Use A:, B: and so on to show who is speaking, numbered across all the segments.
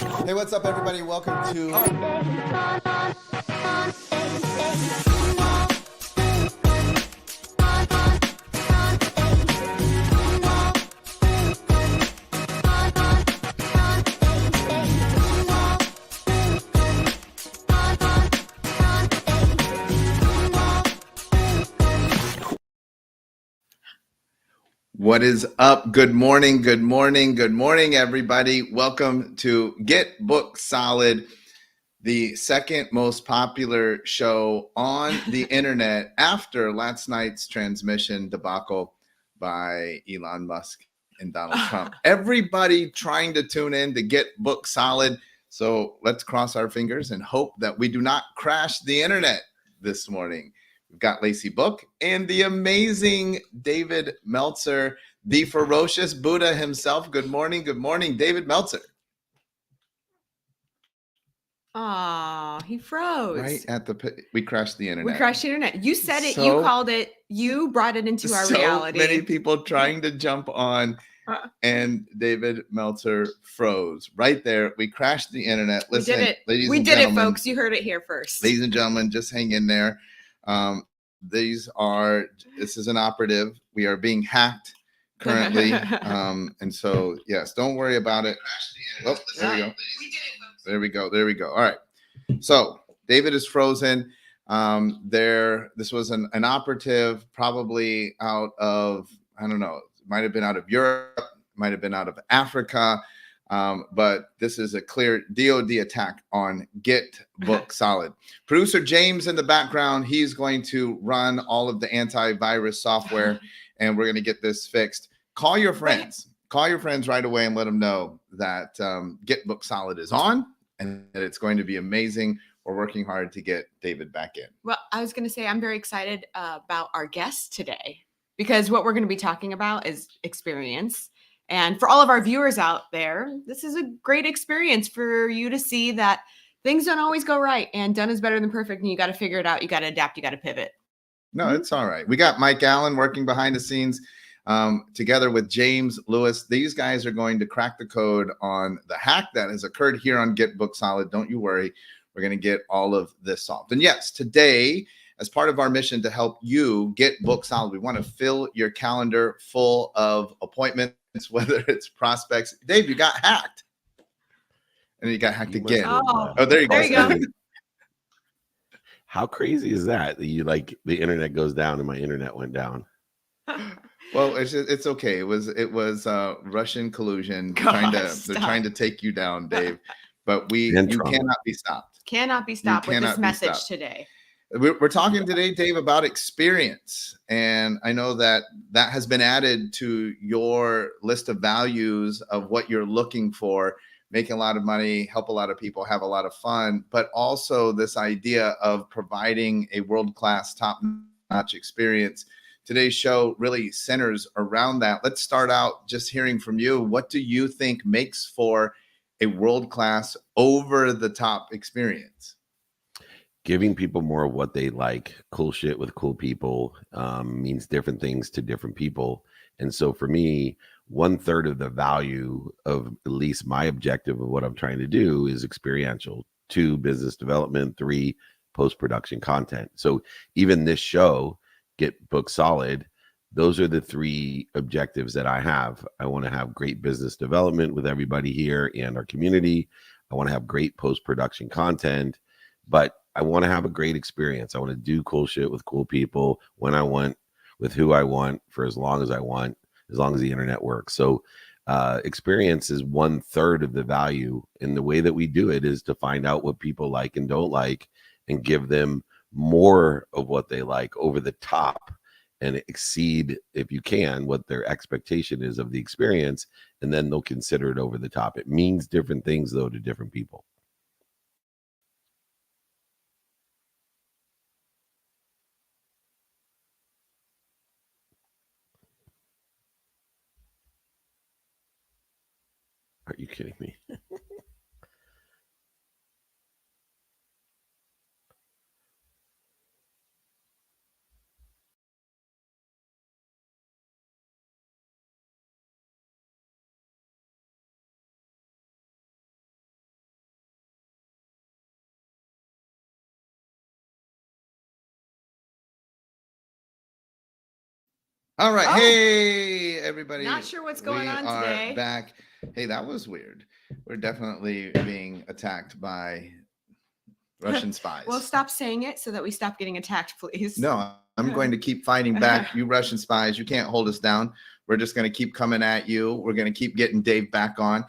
A: Hey, what's up, everybody? Welcome to. What is up? Good morning, good morning, good morning, everybody. Welcome to Get Book Solid, the second most popular show on the internet after last night's transmission debacle by Elon Musk and Donald Trump. Everybody trying to tune in to Get Book Solid. So let's cross our fingers and hope that we do not crash the internet this morning. We've got Lacey Book and the amazing David Meltzer, the ferocious Buddha himself. Good morning, David Meltzer.
B: Aw, he froze.
A: Right at we crashed the internet.
B: We crashed the internet. You said it. You called it. You brought it into our reality.
A: So many people trying to jump on, and David Meltzer froze right there. We crashed the internet. Listen,
B: we did it.
A: Ladies
B: we
A: and
B: did
A: gentlemen,
B: it, folks. You heard it here first.
A: Ladies and gentlemen, just hang in there. This is an operative. We are being hacked currently. And so, yes, don't worry about it. Oh, there we go.
B: We did it, folks.
A: There we go. All right. So David is frozen. This was an operative probably out of, I don't know, might have been out of Europe, might have been out of Africa. But this is a clear DOD attack on Get Book Solid. Producer James in the background, he's going to run all of the antivirus software, and we're going to get this fixed. Call your friends. Call your friends right away and let them know that Get Book Solid is on and that it's going to be amazing. We're working hard to get David back in.
B: Well, I was going to say I'm very excited about our guest today because what we're going to be talking about is experience. And for all of our viewers out there, this is a great experience for you to see that things don't always go right, and done is better than perfect, and you got to figure it out. You got to adapt. You got to pivot.
A: No, it's all right. We got Mike Allen working behind the scenes together with James Lewis. These guys are going to crack the code on the hack that has occurred here on Get Book Solid. Don't you worry. We're going to get all of this solved. And yes, today, as part of our mission to help you get Book Solid, we want to fill your calendar full of appointments, whether it's prospects. Dave, you got hacked. And you got hacked again. Oh, there you go.
C: How crazy is that? You like the internet goes down and my internet went down.
A: Well, it's okay. It was Russian collusion. They're trying to take you down, Dave. But you cannot be stopped.
B: Cannot be stopped with this message today.
A: We're talking today, Dave, about experience. And I know that has been added to your list of values of what you're looking for: making a lot of money, help a lot of people, have a lot of fun, but also this idea of providing a world-class, top-notch experience. Today's show really centers around that. Let's start out just hearing from you. What do you think makes for a world-class, over-the-top experience?
C: Giving people more of what they like. Cool shit with cool people means different things to different people. And so for me, 1/3 of the value of at least my objective of what I'm trying to do is experiential. 2, business development. 3, post-production content. So even this show, Get Book Solid, those are the 3 objectives that I have. I want to have great business development with everybody here and our community. I want to have great post-production content, but I want to have a great experience. I want to do cool shit with cool people when I want, with who I want, for as long as I want, as long as the internet works. So experience is 1/3 of the value. And the way that we do it is to find out what people like and don't like and give them more of what they like over the top and exceed, if you can, what their expectation is of the experience. And then they'll consider it over the top. It means different things, though, to different people. Are you kidding me?
A: All right.
B: Oh.
A: Hey, everybody.
B: Not sure what's going on
A: are
B: today.
A: Back. Hey, that was weird. We're definitely being attacked by Russian spies.
B: Well, stop saying it so that we stop getting attacked, please.
A: No, I'm going to keep fighting back. You Russian spies, you can't hold us down. We're just going to keep coming at you. We're going to keep getting Dave back on.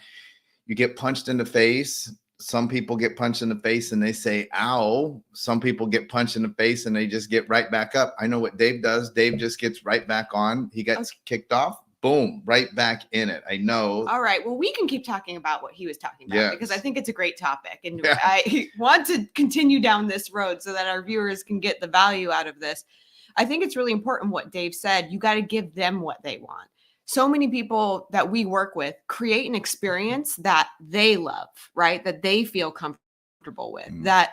A: You get punched in the face. Some people get punched in the face and they say, ow. Some people get punched in the face and they just get right back up. I know what Dave does. Dave just gets right back on. He gets kicked off. Boom, right back in it. I know.
B: All right. Well, we can keep talking about what he was talking about because I
A: Yes.
B: think it's a great topic. And
A: Yeah.
B: I want to continue down this road so that our viewers can get the value out of this. I think it's really important what Dave said. You got to give them what they want. So many people that we work with create an experience that they love, right? That they feel comfortable with, that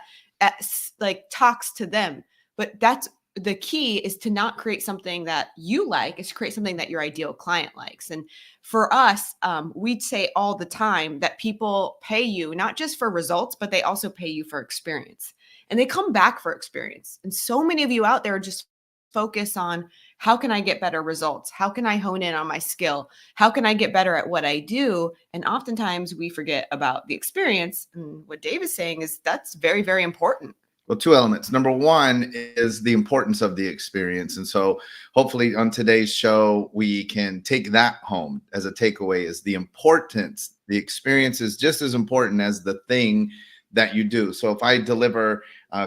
B: like talks to them. But that's the key, is to not create something that you like, is to create something that your ideal client likes. And for us, we'd say all the time that people pay you not just for results, but they also pay you for experience, and they come back for experience. And so many of you out there just focus on, how can I get better results? How can I hone in on my skill? How can I get better at what I do? And oftentimes we forget about the experience. And what Dave is saying is that's very, very important.
A: Well, two elements. Number one is the importance of the experience. And so hopefully on today's show, we can take that home as a takeaway, is the importance. The experience is just as important as the thing that you do. So if I deliver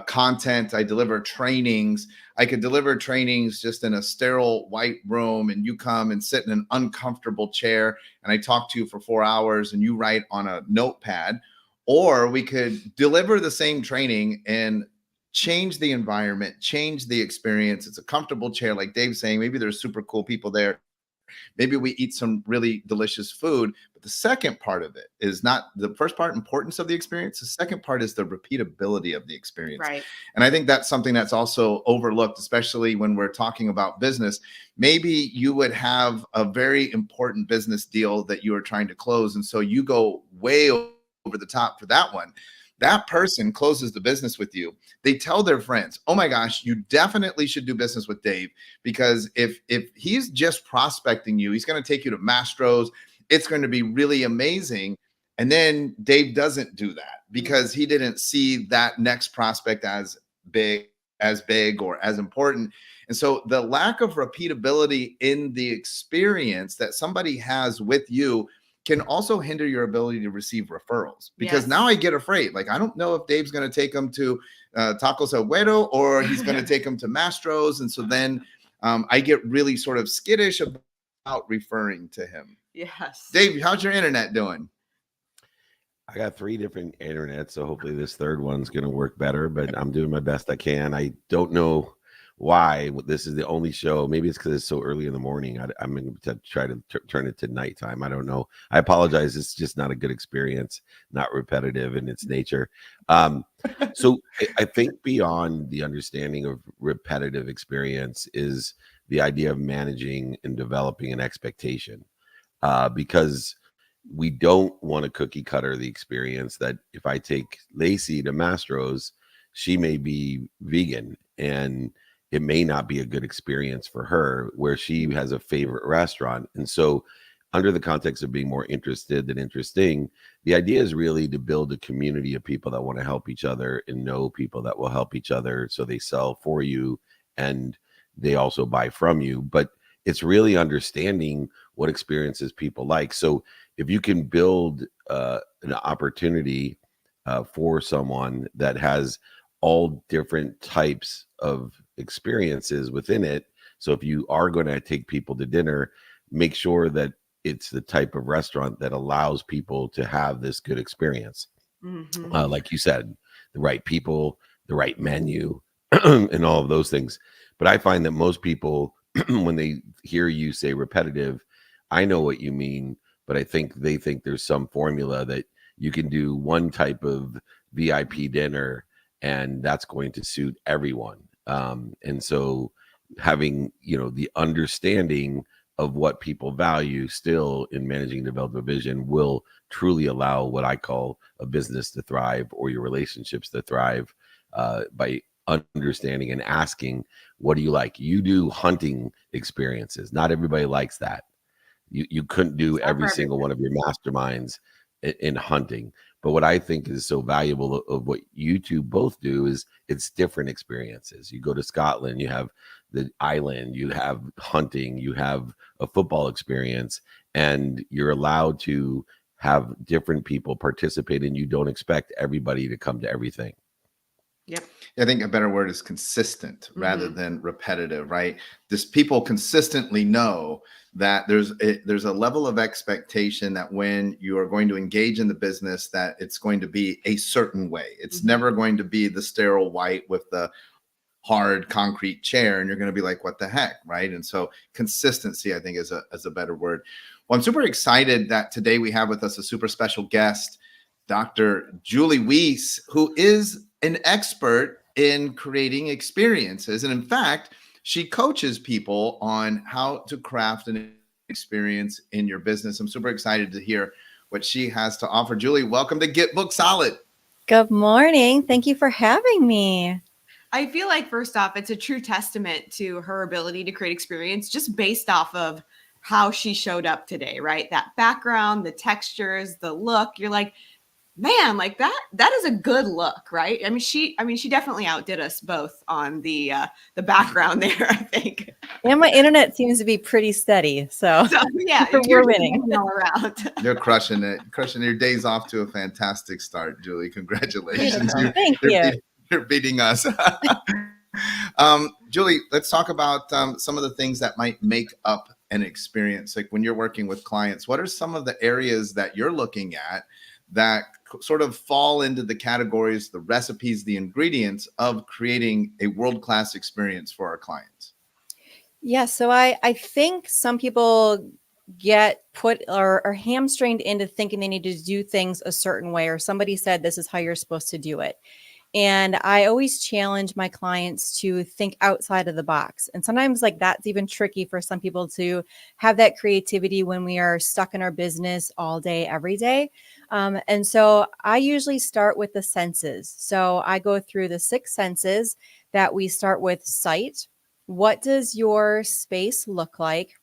A: content, I deliver trainings, I could deliver trainings just in a sterile white room, and you come and sit in an uncomfortable chair and I talk to you for 4 hours and you write on a notepad. Or we could deliver the same training and change the environment, change the experience. It's a comfortable chair, like Dave's saying. Maybe there's super cool people there. Maybe we eat some really delicious food. But the second part of it is not the first part, importance of the experience. The second part is the repeatability of the experience.
B: Right.
A: And I think that's something that's also overlooked, especially when we're talking about business. Maybe you would have a very important business deal that you are trying to close. And so you go way over the top for that one. That person closes the business with you. They tell their friends, oh my gosh, you definitely should do business with Dave, because if he's just prospecting you, he's going to take you to Mastro's. It's going to be really amazing. And then Dave doesn't do that because he didn't see that next prospect as big or as important. And so the lack of repeatability in the experience that somebody has with you can also hinder your ability to receive referrals, because
B: Yes.
A: now I get afraid. Like, I don't know if Dave's going to take them to Tacos El Güero or he's going to take them to Mastro's. And so then I get really sort of skittish about referring to him.
B: Yes.
A: Dave, how's your internet doing?
C: I got 3 different internets, so hopefully this third one's going to work better, but I'm doing my best I can. I don't know why this is the only show. Maybe it's because it's so early in the morning. I'm going to try to turn it to nighttime. I don't know. I apologize. It's just not a good experience, not repetitive in its nature. So I think beyond the understanding of repetitive experience is the idea of managing and developing an expectation, because we don't want to cookie cutter the experience. That if I take Lacey to Mastro's, she may be vegan and it may not be a good experience for her, where she has a favorite restaurant. And so under the context of being more interested than interesting, the idea is really to build a community of people that want to help each other and know people that will help each other. So they sell for you and they also buy from you. But it's really understanding what experiences people like. So if you can build an opportunity for someone that has all different types of experiences within it. So if you are going to take people to dinner, make sure that it's the type of restaurant that allows people to have this good experience.
B: Mhm.
C: Like you said, the right people, the right menu, and all of those things. But I find that most people, when they hear you say repetitive, I know what you mean, but I think they think there's some formula that you can do one type of VIP dinner and that's going to suit everyone. And so having, the understanding of what people value still in managing and develop a vision will truly allow what I call a business to thrive, or your relationships to thrive, by understanding and asking, what do you like? You do hunting experiences. Not everybody likes that. You couldn't do
B: It's not
C: every
B: for
C: single one of your masterminds in hunting. But what I think is so valuable of what you two both do is it's different experiences. You go to Scotland, you have the island, you have hunting, you have a football experience, and you're allowed to have different people participate, and you don't expect everybody to come to everything.
B: Yep.
A: I think a better word is consistent rather
B: Mhm.
A: than repetitive, right? This people consistently know that there's a level of expectation that when you are going to engage in the business, that it's going to be a certain way. It's
B: Mhm.
A: never going to be the sterile white with the hard concrete chair, and you're going to be like, what the heck, right? And so consistency, I think, is a better word. Well, I'm super excited that today we have with us a super special guest, Dr. Julie Weiss, who is an expert in creating experiences. And in fact, she coaches people on how to craft an experience in your business. I'm super excited to hear what she has to offer. Julie, welcome to Get Book Solid.
D: Good morning. Thank you for having me.
B: I feel like first off, it's a true testament to her ability to create experience just based off of how she showed up today, right? That background, the textures, the look. You're like, man, like that is a good look, right? I mean, she definitely outdid us both on the background there, I think.
D: And my internet seems to be pretty steady. So
B: Yeah,
D: we're winning.
B: all around.
A: You're crushing it. Crushing your day's off to a fantastic start, Julie. Congratulations.
D: Beautiful. Thank you.
A: You're beating us. Julie, let's talk about some of the things that might make up an experience. Like when you're working with clients, what are some of the areas that you're looking at that sort of fall into the categories, the recipes, the ingredients of creating a world-class experience for our clients?
D: Yeah. So I think some people get put or hamstringed into thinking they need to do things a certain way, or somebody said this is how you're supposed to do it. And I always challenge my clients to think outside of the box. And sometimes like that's even tricky for some people to have that creativity when we are stuck in our business all day, every day. And so I usually start with the senses. So I go through the 6 senses that we start with: sight. What does your space look like?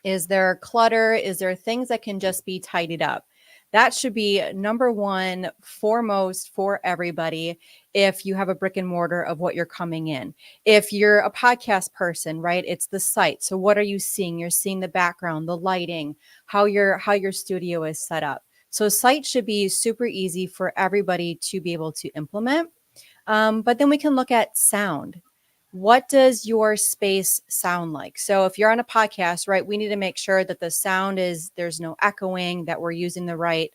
D: Is there clutter? Is there things that can just be tidied up? That should be number one, foremost for everybody. If you have a brick and mortar of what you're coming in, if you're a podcast person, right? It's the site. So what are you seeing? You're seeing the background, the lighting, how your studio is set up. So site should be super easy for everybody to be able to implement. But then we can look at sound. What does your space sound like? So if you're on a podcast, right, we need to make sure that the sound is, there's no echoing, that we're using the right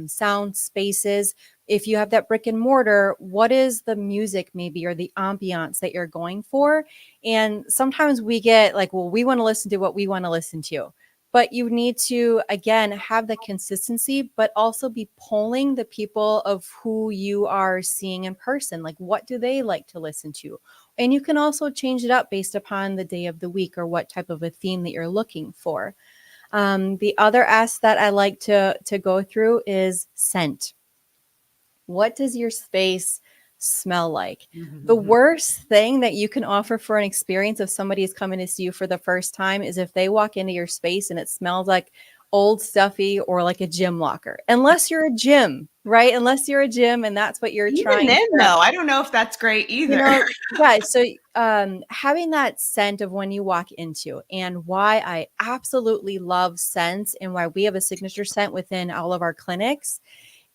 D: sound spaces. If you have that brick and mortar, what is the music maybe, or the ambiance that you're going for? And sometimes we get like, well, we want to listen to what we want to listen to. But you need to, again, have the consistency, but also be polling the people of who you are seeing in person. Like, what do they like to listen to? And you can also change it up based upon the day of the week or what type of a theme that you're looking for. The other S that I like to go through is scent. What does your space smell like? The worst thing that you can offer for an experience if somebody is coming to see you for the first time is if they walk into your space and it smells like old stuffy or like a gym locker. Unless you're a gym, right? Unless you're a gym and that's what you're
B: Even
D: trying
B: then,
D: to.
B: though, I don't know if that's great either.
D: Yeah. So having that scent of when you walk into, and why I absolutely love scents and why we have a signature scent within all of our clinics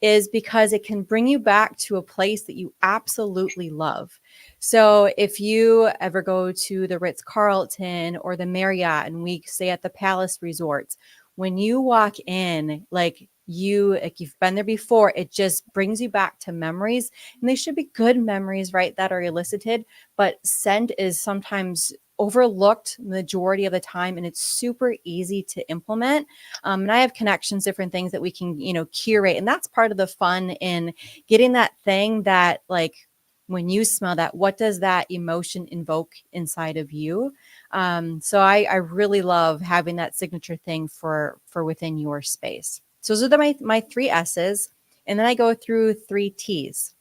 D: is because it can bring you back to a place that you absolutely love. So if you ever go to the Ritz-Carlton or the Marriott, and we stay at the Palace Resorts, when you walk in, like you've been there before, it just brings you back to memories, and they should be good memories, right? That are elicited, but scent is sometimes overlooked majority of the time, and it's super easy to implement. And I have connections, different things that we can, curate. And that's part of the fun in getting that thing that, like, when you smell that, what does that emotion invoke inside of you? So I really love having that signature thing for within your space. So those are my 3 S's. And then I go through 3 T's.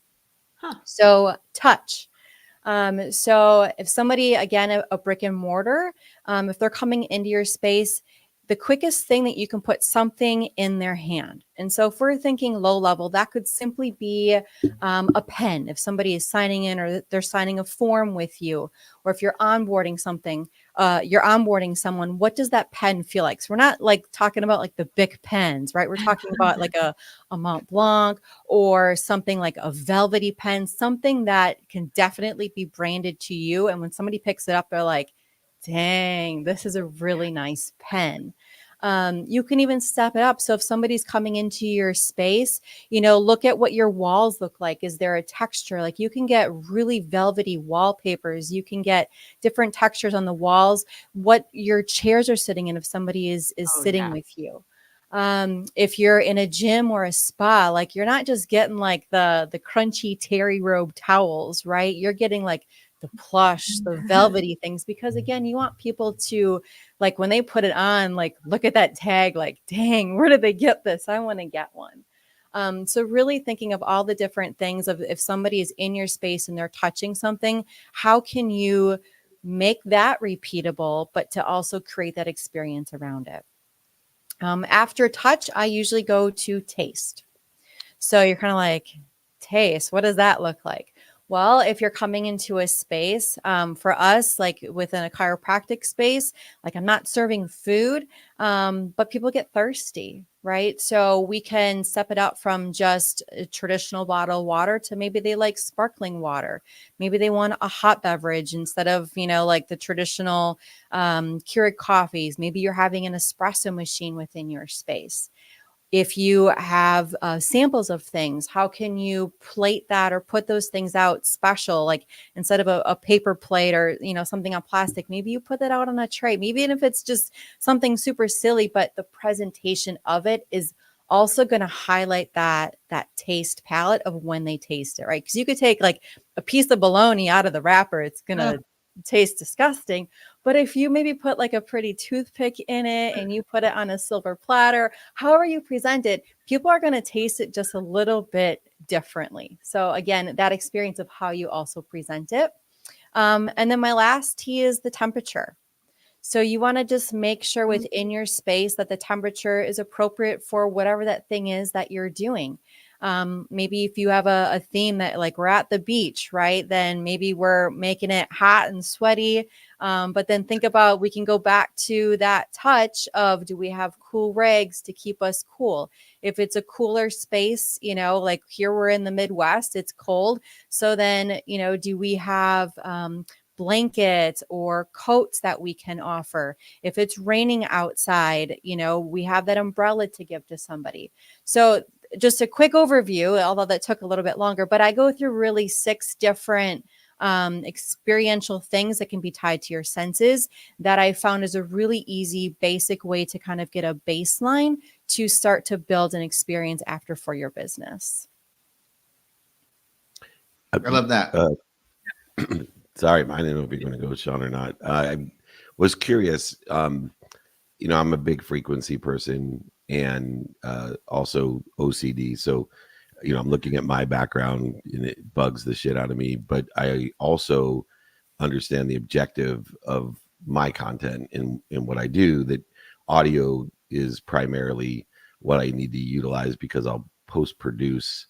B: Huh.
D: So touch. So if somebody, again, a brick and mortar, if they're coming into your space, the quickest thing that you can put something in their hand. And so if we're thinking low level, that could simply be a pen. If somebody is signing in or they're signing a form with you, or if you're onboarding someone, what does that pen feel like? So we're not like talking about like the big pens, right? We're talking about like a Mont Blanc or something like a velvety pen, something that can definitely be branded to you. And when somebody picks it up, they're like, dang, this is a really nice pen. You can even step it up. So if somebody's coming into your space, look at what your walls look like. Is there a texture? Like you can get really velvety wallpapers. You can get different textures on the walls, what your chairs are sitting in if somebody is sitting with you. If you're in a gym or a spa, like you're not just getting like the crunchy terry robe towels, right? You're getting like the plush, the velvety things, because again, you want people to, like, when they put it on, like, look at that tag, like, dang, where did they get this? I want to get one. So really thinking of all the different things of if somebody is in your space and they're touching something, how can you make that repeatable, but to also create that experience around it? After touch, I usually go to taste. So you're kind of like, taste, what does that look like? Well, if you're coming into a space, for us, like within a chiropractic space, like I'm not serving food, but people get thirsty, right? So we can step it up from just a traditional bottled water to maybe they like sparkling water. Maybe they want a hot beverage instead of, like the traditional Keurig coffees. Maybe you're having an espresso machine within your space. If you have samples of things, how can you plate that or put those things out special? Like instead of a paper plate or, something on plastic, maybe you put that out on a tray. Maybe even if it's just something super silly, but the presentation of it is also going to highlight that taste palette of when they taste it, right? Because you could take like a piece of bologna out of the wrapper. It's going to taste disgusting. But if you maybe put like a pretty toothpick in it and you put it on a silver platter, however you present it, people are going to taste it just a little bit differently. So again, that experience of how you also present it. And then my last T is the temperature. So you want to just make sure within your space that the temperature is appropriate for whatever that thing is that you're doing. Maybe if you have a theme that like we're at the beach, right? Then maybe we're making it hot and sweaty. But then think about, we can go back to that touch of, do we have cool rags to keep us cool? If it's a cooler space, like here we're in the Midwest, it's cold. So then, do we have, blankets or coats that we can offer? If it's raining outside, we have that umbrella to give to somebody. So just a quick overview, although that took a little bit longer, but I go through really 6 different experiential things that can be tied to your senses that I found is a really easy, basic way to kind of get a baseline to start to build an experience after for your business.
A: I love that.
C: Sorry, I didn't know if you're going to go, Sean, or not. I was curious. I'm a big frequency person and also OCD. So, I'm looking at my background and it bugs the shit out of me. But I also understand the objective of my content and what I do, that audio is primarily what I need to utilize because I'll post-produce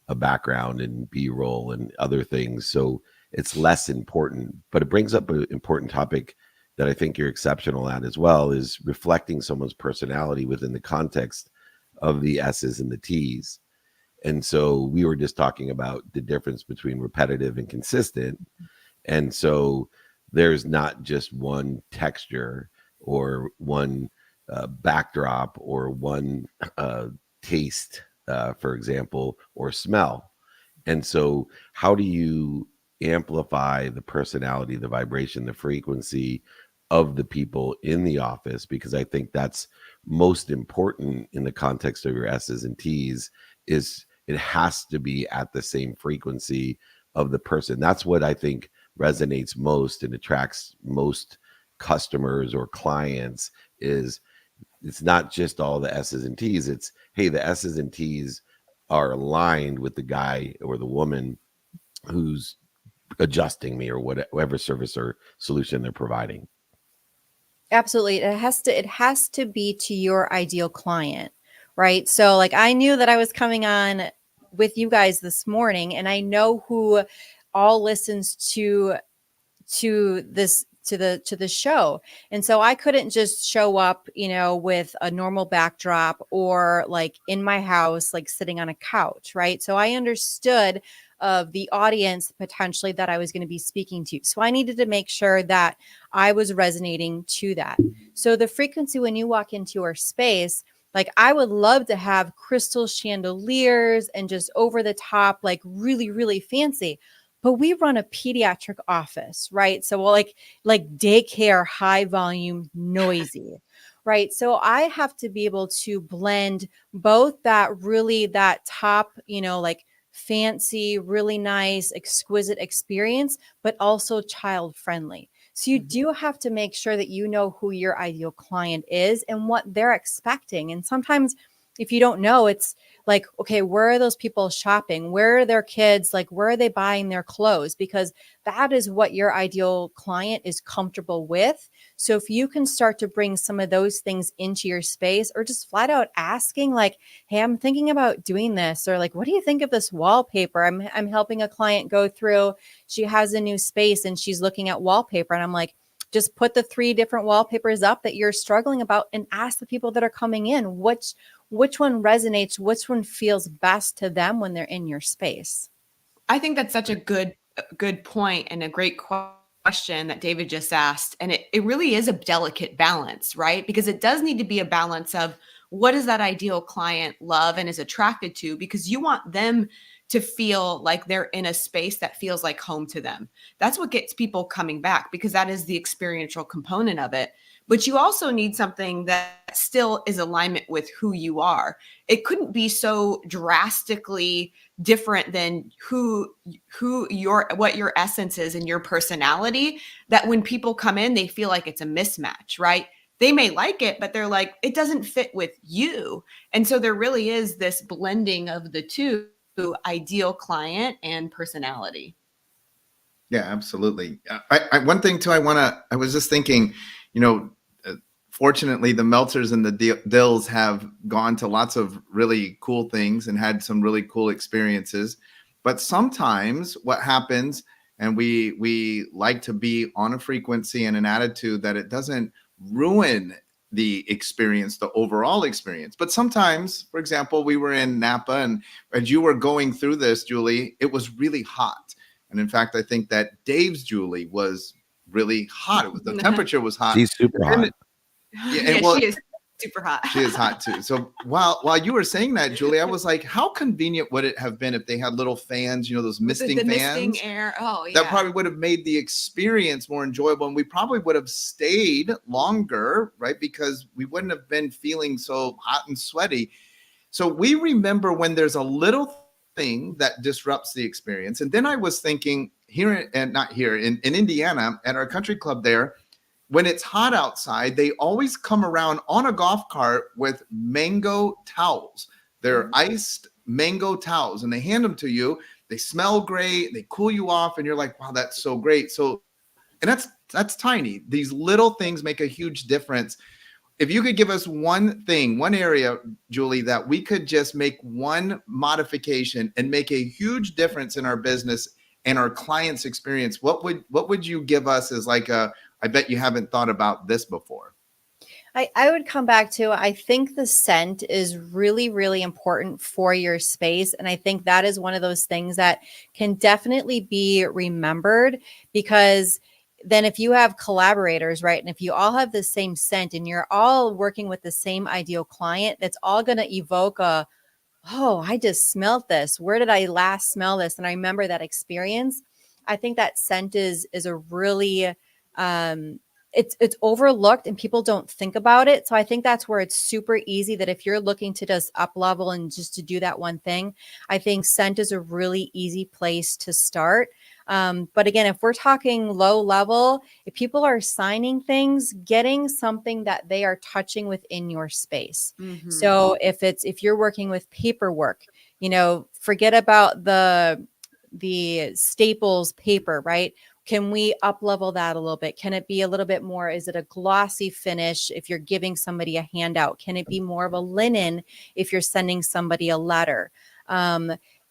C: a background and B-roll and other things. So it's less important, but it brings up an important topic that I think you're exceptional at as well, is reflecting someone's personality within the context of the S's and the T's. And so we were just talking about the difference between repetitive and consistent. And so there's not just one texture or one backdrop or one taste, for example, or smell. And so how do you amplify the personality, the vibration, the frequency of the people in the office? Because I think that's most important in the context of your S's and T's, is it has to be at the same frequency of the person. That's what I think resonates most and attracts most customers or clients. Is it's not just all the S's and T's. It's, hey, the S's and T's are aligned with the guy or the woman who's adjusting me or whatever service or solution they're providing.
D: Absolutely. It has to be to your ideal client, right? So like I knew that I was coming on with you guys this morning, and I know who all listens to the show. And so I couldn't just show up, with a normal backdrop or like in my house, like sitting on a couch, right? So I understood of the audience potentially that I was going to be speaking to. So I needed to make sure that I was resonating to that. So the frequency when you walk into our space, like I would love to have crystal chandeliers and just over the top, like really, really fancy. But we run a pediatric office, right? So we'll like daycare, high volume, noisy, right? So I have to be able to blend both that top, like fancy, really nice, exquisite experience, but also child friendly. So you do have to make sure that you know who your ideal client is and what they're expecting. And sometimes if you don't know, it's like, okay, where are those people shopping? Where are their kids? Like, where are they buying their clothes? Because that is what your ideal client is comfortable with. So if you can start to bring some of those things into your space, or just flat out asking like, hey, I'm thinking about doing this, or like, what do you think of this wallpaper? I'm helping a client go through, she has a new space and she's looking at wallpaper. And I'm like, just put the 3 different wallpapers up that you're struggling about and ask the people that are coming in, which one resonates, which one feels best to them when they're in your space.
B: I think that's such a good point and a great question that David just asked. And it really is a delicate balance, right? Because it does need to be a balance of what does that ideal client love and is attracted to, because you want them to feel like they're in a space that feels like home to them. That's what gets people coming back, because that is the experiential component of it. But you also need something that still is alignment with who you are. It couldn't be so drastically different than what your essence is and your personality, that when people come in, they feel like it's a mismatch, right? They may like it, but they're like, it doesn't fit with you. And so there really is this blending of the two, ideal client and personality.
A: Yeah, absolutely. One thing too, I was just thinking, fortunately the Meltzers and the Dills have gone to lots of really cool things and had some really cool experiences. But sometimes what happens, and we like to be on a frequency and an attitude that it doesn't ruin the experience, the overall experience. But sometimes, for example, we were in Napa, and as you were going through this, Julie, it was really hot. And in fact, I think that Dave's Julie was really hot. The temperature was hot.
C: She's super hot.
B: She is super hot.
A: She is hot too. So while you were saying that, Julie, I was like, how convenient would it have been if they had little fans, those misting
B: the
A: fans?
B: Misting air. Oh, yeah.
A: That probably would have made the experience more enjoyable, and we probably would have stayed longer, right? Because we wouldn't have been feeling so hot and sweaty. So we remember when there's a little thing that disrupts the experience. And then I was thinking in Indiana at our country club there, when it's hot outside, they always come around on a golf cart with mango towels. They're iced mango towels, and they hand them to you. They smell great. They cool you off, and you're like, wow, that's so great. So, and that's tiny. These little things make a huge difference. If you could give us one area, Julie, that we could just make one modification and make a huge difference in our business and our clients' experience, what would you give us as like I bet you haven't thought about this before?
D: I would come back to, I think the scent is really, really important for your space. And I think that is one of those things that can definitely be remembered, because then if you have collaborators, right, and if you all have the same scent and you're all working with the same ideal client, that's all going to evoke oh, I just smelled this. Where did I last smell this? And I remember that experience. I think that scent is a really, it's overlooked and people don't think about it. So I think that's where it's super easy that if you're looking to just up level and just to do that one thing, I think scent is a really easy place to start. But again, if we're talking low level, if people are signing things, getting something that they are touching within your space.
B: Mm-hmm.
D: So if you're working with paperwork, forget about the the Staples paper, right? Can we up level that a little bit? Can it be a little bit more? Is it a glossy finish if you're giving somebody a handout? Can it be more of a linen if you're sending somebody a letter?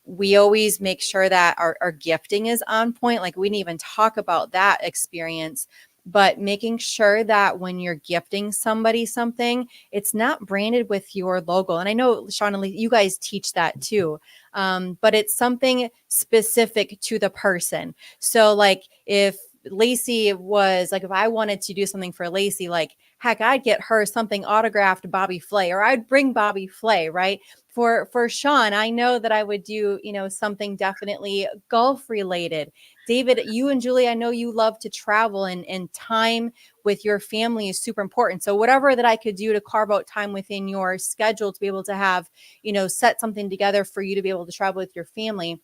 D: We always make sure that our gifting is on point. Like we didn't even talk about that experience, but making sure that when you're gifting somebody something, it's not branded with your logo. And I know, Sean and Lee, you guys teach that too. But it's something specific to the person. So like if Lacey was like, if I wanted to do something for Lacey, like heck, I'd get her something autographed Bobby Flay, or I'd bring Bobby Flay, right? For Sean, I know that I would do, something definitely golf related. David, you and Julie, I know you love to travel, and time with your family is super important. So whatever that I could do to carve out time within your schedule to be able to have, set something together for you to be able to travel with your family,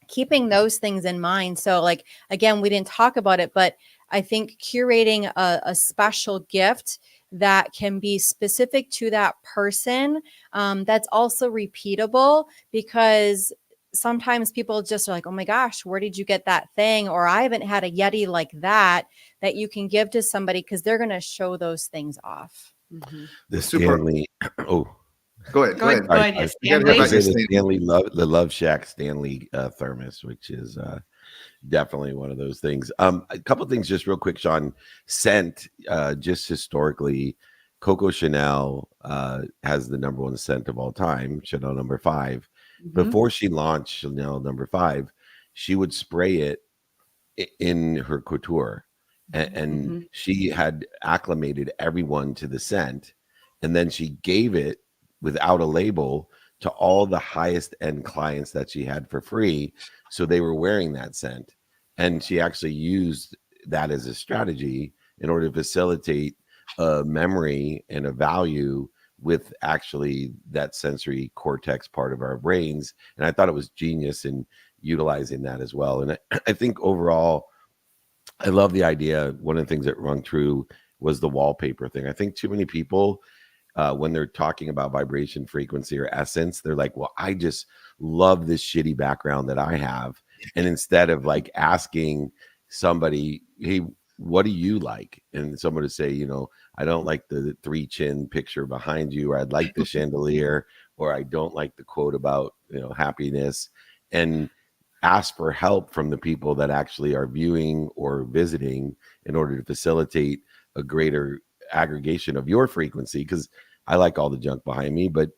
D: keeping those things in mind. So like, again, we didn't talk about it, but I think curating a special gift that can be specific to that person, that's also repeatable, because sometimes people just are like, oh my gosh, where did you get that thing? Or I haven't had a Yeti like that you can give to somebody, because they're going to show those things off.
B: Mm-hmm.
C: The
A: Super.
C: Stanley. Oh,
A: Go ahead.
B: Go ahead.
C: I
B: Yes,
A: gotta
C: I
A: hear about
C: say
A: your
C: the
A: Stanley.
C: the Love Shack Stanley thermos, which is definitely one of those things. A couple of things, just real quick, Sean. Scent, just historically, Coco Chanel has the number one scent of all time, Chanel number 5.
B: Mm-hmm.
C: Before she launched Chanel number 5, she would spray it in her couture, and
B: Mm-hmm.
C: she had acclimated everyone to the scent, and then she gave it without a label to all the highest end clients that she had for free, so they were wearing that scent. And she actually used that as a strategy in order to facilitate a memory and a value with actually that sensory cortex part of our brains. And I thought it was genius in utilizing that as well. And I think overall, I love the idea. One of the things that rung true was the wallpaper thing. I think too many people, when they're talking about vibration, frequency, or essence, they're like, well, I just love this shitty background that I have. And instead of like asking somebody, hey, what do you like? And someone to say, I don't like the 3 chin picture behind you, or I'd like the chandelier, or I don't like the quote about, happiness, and ask for help from the people that actually are viewing or visiting in order to facilitate a greater aggregation of your frequency. Because I like all the junk behind me, but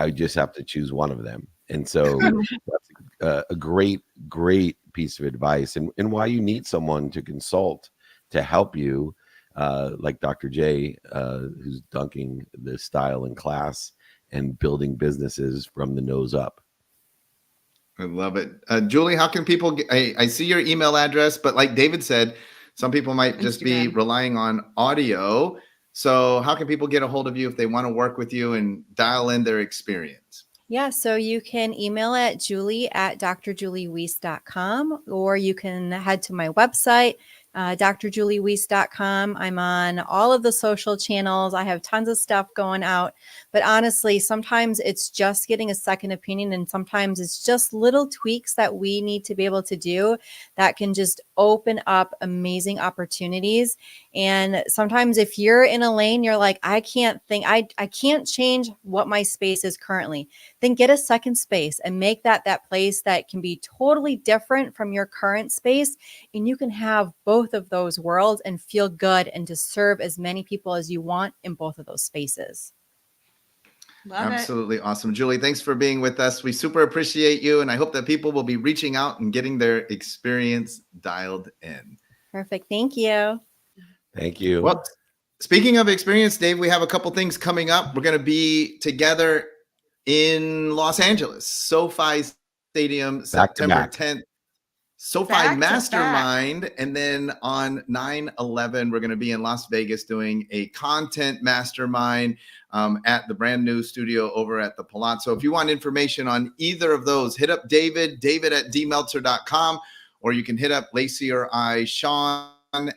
C: I just have to choose one of them. And so that's a great piece of advice, and why you need someone to consult to help you, like Dr. J, who's dunking the style in class and building businesses from the nose up.
A: I love it. Julie, how can people get, I see your email address, but like David said, some people might just be
B: Instagram.
A: relying on audio. So how can people get a hold of you if they want to work with you and dial in their experience?
D: Yeah, so you can email at julie@drjuliewiese.com, or you can head to my website, drjuliewiese.com. I'm on all of the social channels. I have tons of stuff going out. But honestly, sometimes it's just getting a second opinion, and sometimes it's just little tweaks that we need to be able to do that can just open up amazing opportunities. And sometimes if you're in a lane, you're like, I can't change what my space is currently. Then get a second space and make that place that can be totally different from your current space. And you can have both of those worlds and feel good and to serve as many people as you want in both of those spaces.
B: Love
A: Absolutely awesome. Julie, thanks for being with us. We super appreciate you. And I hope that people will be reaching out and getting their experience dialed in.
D: Perfect. Thank you.
C: Thank you.
A: Well, speaking of experience, Dave, we have a couple things coming up. We're going to be together in Los Angeles, SoFi Stadium, September 10th. SoFi
B: Back to
A: Mastermind. And then on 9/11, we're going to be in Las Vegas doing a content mastermind at the brand new studio over at the Palazzo. If you want information on either of those, hit up David at dmeltzer.com, or you can hit up Lacey or I, Sean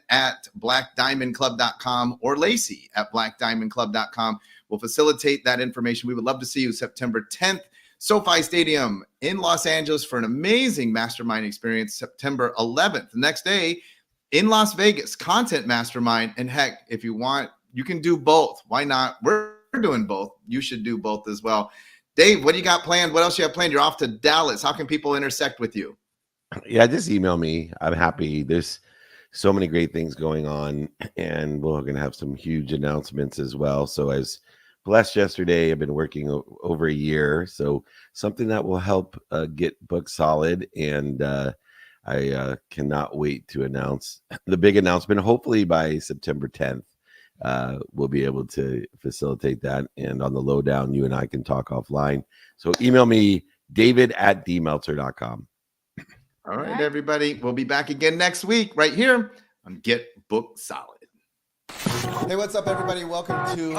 A: at blackdiamondclub.com, or Lacey at blackdiamondclub.com. We'll facilitate that information. We would love to see you September 10th, SoFi Stadium in Los Angeles for an amazing mastermind experience September 11th. The next day in Las Vegas, Content Mastermind. And heck, if you want, you can do both. Why not? We're doing both. You should do both as well. Dave, what do you got planned? What else you have planned? You're off to Dallas. How can people intersect with you?
C: Yeah, just email me. I'm happy. There's so many great things going on, and we're going to have some huge announcements as well. So as blessed yesterday, I've been working over a year, so something that will help get Book Solid, and I cannot wait to announce the big announcement. Hopefully by September 10th, we'll be able to facilitate that. And on the lowdown, you and I can talk offline. So email me, david@dmeltzer.com.
A: All right, everybody. We'll be back again next week right here on Get Book Solid. Hey, what's up, everybody? Welcome to